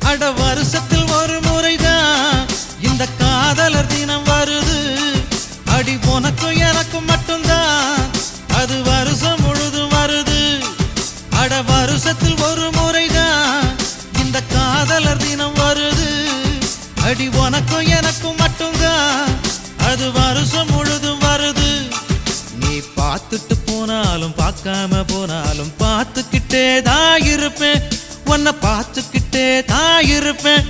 அட வருஷத்தில் ஒரு முறைதான் இந்த காதலர் தினம் வருது. அடி உனக்கும் எனக்கும் மட்டும்தான் அது வருஷம் முழுதும் வருது. அட வருஷத்தில் ஒரு முறைதான் இந்த காதலர் தினம் வருது. அடி உனக்கும் எனக்கும் மட்டும்தான் அது வருஷம் முழுதும் வருது. நீ பார்த்துட்டு போனாலும் பார்க்காம போனாலும் பார்த்துக்கிட்டே தான் இருப்பேன். உன்னை பார்த்துக்கிட்டே தான் இருப்பேன்.